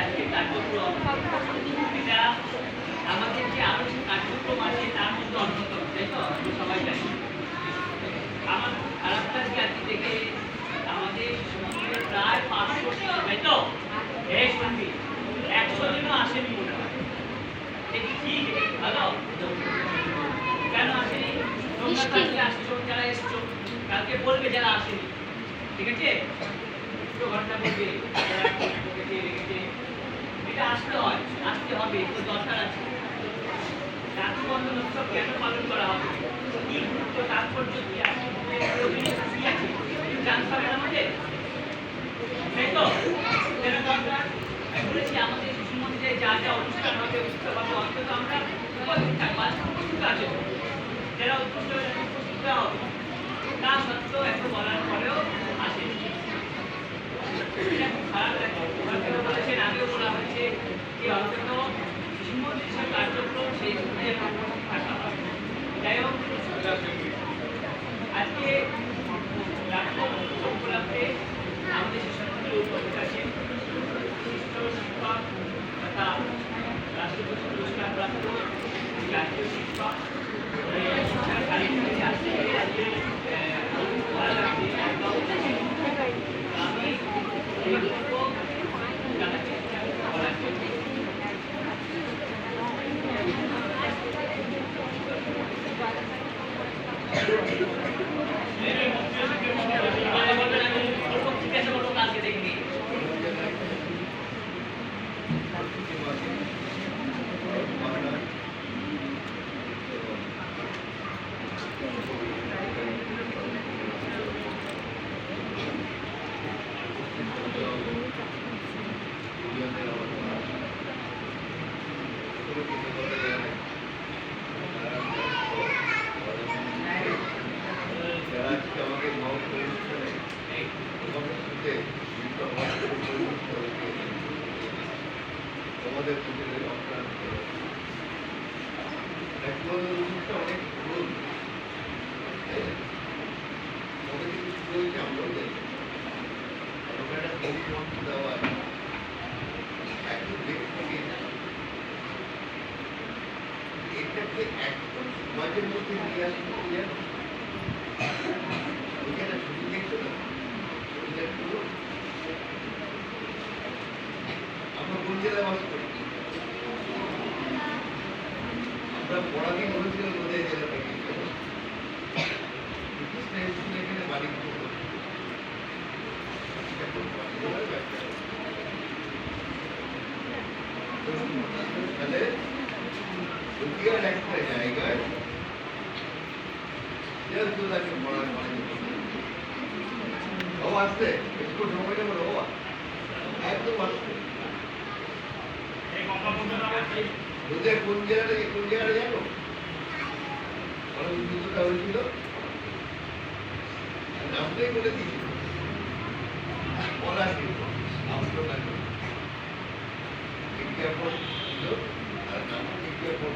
আজকে কার্যক্রম এটা আমাদের যে আরো যে কার্যক্রম আছে তার মধ্যে অন্যতম, তাই তো আমরা সবাই জানি। আমার খারাপ লাগছে আজকে দেখে আমাদের সঙ্গে প্রায় 500, তাই তো এই সঙ্গে 100 জনও আসেনি মনে হয়। এটা ঠিক, ভালো। কেন আসেনি? তোমরা কালকে আসছো, যারা এসছো কালকে বলবে যারা আসেনি, ঠিক আছে? একটু ঘন্টা বলবে এটা আসতে হয়, আসতে হবে, তো দরকার আছে। জাতি বন্ধন উৎসব কেন পালন করা হবে, কি গুরুত্ব, তাৎপর্য কি আছে, কি আছে জানতে হবে আমাদের, তাই তো? কেন দরকার? আমি বলেছি আমাদের শিশু মন্দিরে যা যা অনুষ্ঠান হবে, উৎসব হবে, অন্তত আমরা উপস্থিত থাকবো। আজকে উপস্থিত আছে, যারা উপস্থিত হবে তাদের উপস্থিত দেওয়া হবে। তা সত্ত্বেও এত বলার পরেও আসেনি। এটা খুব খারাপ লাগে। বলেছেন, আগেও বলা হয়েছে যে অন্তত শিশু মন্দির যে কার্যক্রম সেই সময়ে থাকা হয়। যাই হোক, আজকে উপলক্ষে আমাদের শিশু মন্দিরে উপস্থিত আছেন বিশিষ্ট শিক্ষক তথা রাষ্ট্রপতি পুরস্কার প্রাপ্ত জাতীয় শিক্ষক আমি জানাচ্ছি আমাদের অনেক ভুল আমরাও জানি একটা দেওয়া একটু দেখতে এটাকে একদম সমাজের মধ্যে নিয়ে আসতে জানো ওইখানে শুধু দেখছো না আমরা কোন জেলায় বাস করি? আমরা পড়াদিন হয়েছিল নদীয়া জেলা থেকে এখানে বাড়ি তাহলে নদীয়ার একটা জায়গায় তাকে পড়ার ও আসতে একটু সময় নেব বাবা একদম আসতে নদীয়া কোন জায়গাটা জানো? যুদ্ধটা হয়েছিল নামটাই বলে দিয়েছিল পলাশি বিজ্ঞাপন ছিল তার নাম বিজ্ঞাপন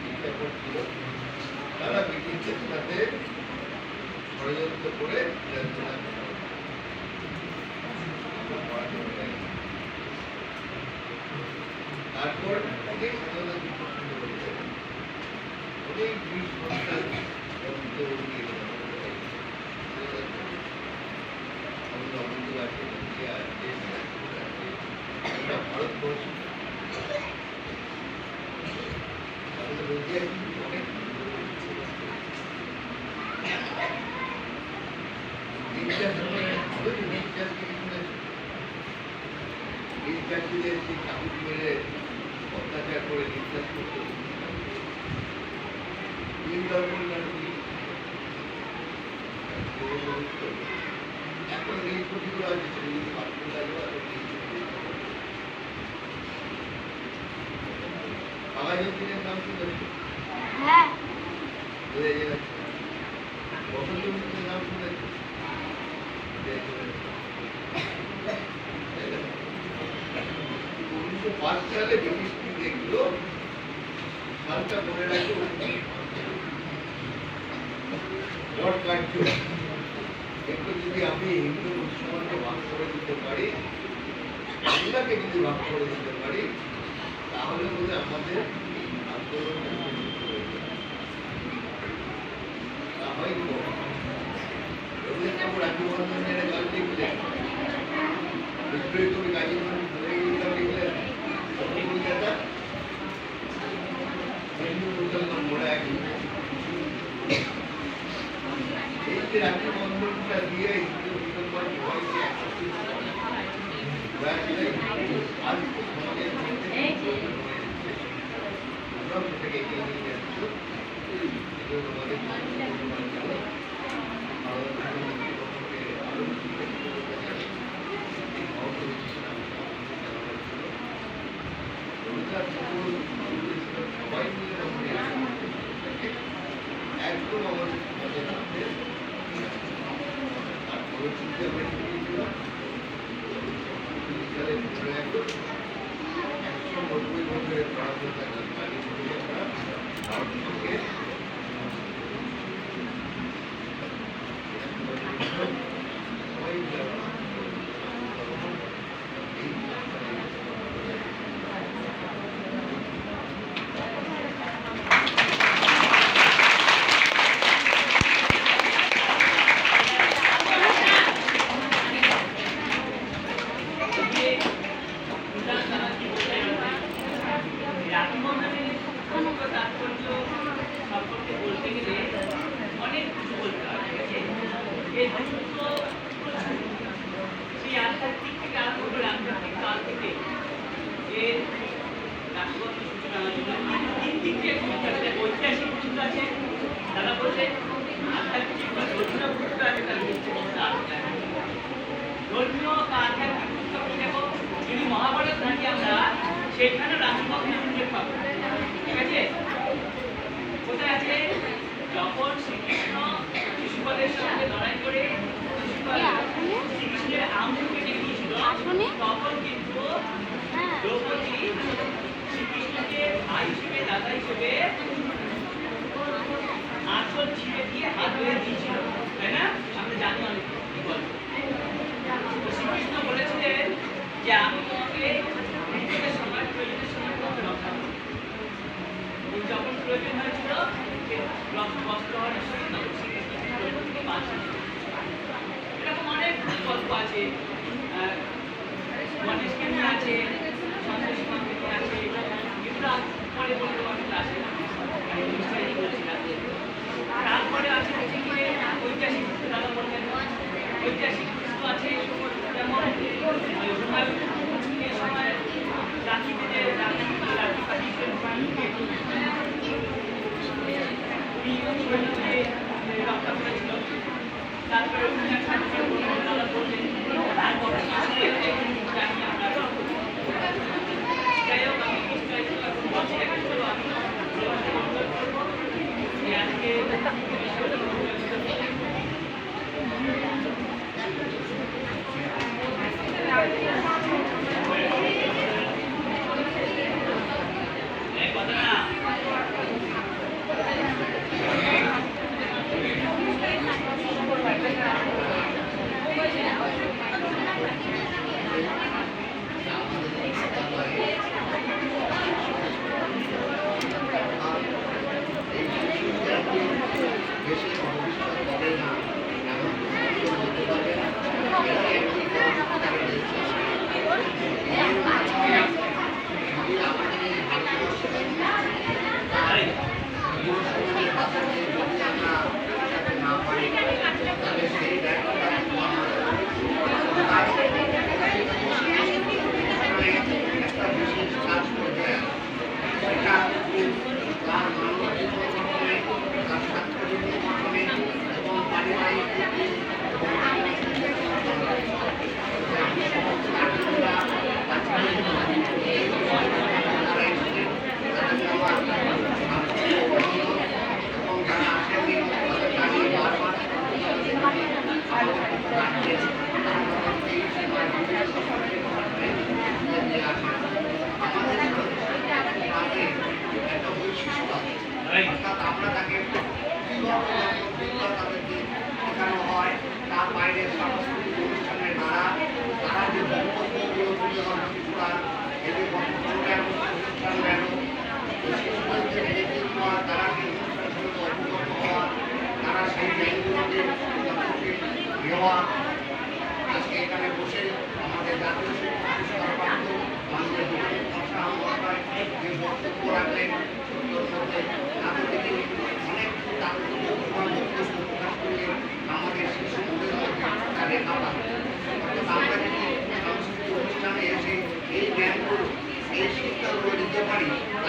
বিজ্ঞাপন ছিল তারা ব্রিটিশদের সাথে ষড়যন্ত্র করে তারপর অনেক অনেক ব্রিটিশ সরকার ভারতবর্ষ অনেক অত্যাচার করে নির্যাস করতে এখন এই ছবিগুলো আছে সেগুলো বাঘাযতীনের নাম শুনেছি বসন্ত মিত্রের নাম শুনেছি 1905 সালে ব্রিটিশ দেখলো সালটা মনে রাখো লর্ড কার্জন একটু যদি আমি হিন্দু মুসলমানকে ভাগ করে দিতে পারি বাংলাকে যদি ভাগ করে দিতে পারি তাহলে বোধ আমাদের আন্দোলন হয়তো রবীন্দ্রনাথ ঠাকুর রাজবন্ধনের গান লিখলেন, বিদ্রোহী কবি কাজী নজরুল লিখলেন কলকাতা হিন্দু মুসলমান মোড়া এক। এই যে রাজবন্ধনটা দিয়ে হিন্দু মুসলমান সবাইকে একত্রিত আজ সমাজের মধ্যে আমরা সেটাকে এগিয়ে নিয়ে যাচ্ছি। সবাই মিলে একদম আমাদের সমাজের মধ্যে আর পরিস্থিতি আমরা শিখিয়েছিলাম 190 বছরের পড়াশোনা গাড়ি থেকে আমরা ভারতবর্ষকে সবাই মিলে মহাভারত থাকি আমরা সেখানে রাজভক্তের উল্লেখ পাবো। ঠিক আছে, কোথায় আছে? যখন শ্রীকৃষ্ণ শিশুপালের সঙ্গে লড়াই করে শ্রীকৃষ্ণের আঙুল কেটে গিয়েছিল, তখন কিন্তু দ্রৌপদী শ্রীকৃষ্ণকে ভাই হিসেবে দাদা হিসেবে আঁচল ছিঁড়ে দিয়ে হাত ধরে দিয়েছিল, তাই না? আমরা জানি অনেক কি বলবো। শ্রীকৃষ্ণ বলেছিলেন যে আমি তোমাকে বিপদের সময় প্রয়োজনের সময় তোমাকে রক্ষা করব। যখন প্রয়োজন হয়েছিল বস্ত্র হওয়ার সময় তখন শ্রীকৃষ্ণ দ্রৌপদীকে বাঁচিয়েছিল। এরকম অনেক গল্প আছে, গণেশকে নিয়ে আছে, সন্তোষী মাকে নিয়ে আছে, এগুলো পরে বলতে অনেক আসে না, বলছিলাম। তারপরে আছে হচ্ছে গিয়ে ঐতিহাসিক দাদা বললেন, ঐতিহাসিক কিছু আছে যেমন এই সময় রাখি বেঁধে রাখি পাঠিয়েছেন রক্ষা করেছিল। তারপরে দাদা বললেন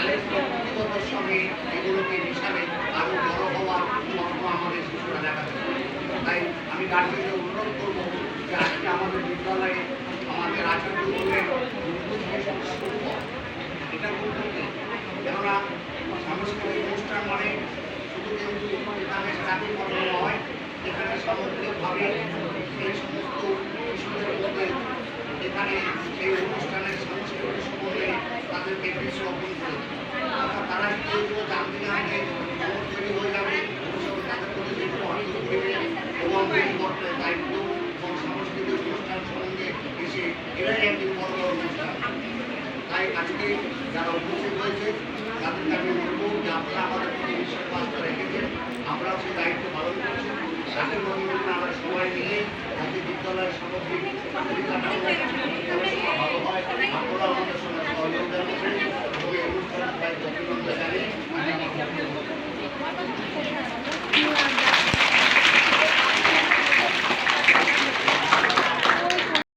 তাদের প্রযুক্তিগত সঙ্গে এগুলোকে মিশালে আরও বড় হওয়ার স্বপ্ন আমাদের শিশুরা দেখাতে পারে। তাই আমি গার্জেনকে অনুরোধ করবো যে আজকে আমাদের বিদ্যালয়ে আমাদের আচার্য বললেন এটা বলতে কেননা সাংস্কৃতিক অনুষ্ঠান মানে শুধু কিন্তু এখানে চাকরি করানো নয়, এখানে সামগ্রিকভাবে সেই সমস্ত শিশুদের মধ্যে এখানে সেই অনুষ্ঠানের সংস্কৃতি সম্বন্ধে তাদেরকে বেশি অর্পণ করে অর্থাৎ তারা কেউ কেউ জানতে জানতে খবর তৈরি হয়ে যাবে ভবিষ্যতে তাদের প্রতি যে অর্জন দেবে এবং এই করতে দায়িত্ব এবং সাংস্কৃতিক অনুষ্ঠান সম্বন্ধে এসে এরাই একদিন বড় বড় অনুষ্ঠান। তাই আজকে যারা উপস্থিত হয়েছে তাদেরকে আমি বলবো যে আপনারা আমাদের প্রতি বিশ্বাস আস্থা রেখেছেন, আমরাও সেই দায়িত্ব পালন করছি। তাদের মধ্যে আমরা সবাই মিলে আজকে বিদ্যালয়ের সামগ্রিক পরিকাঠামো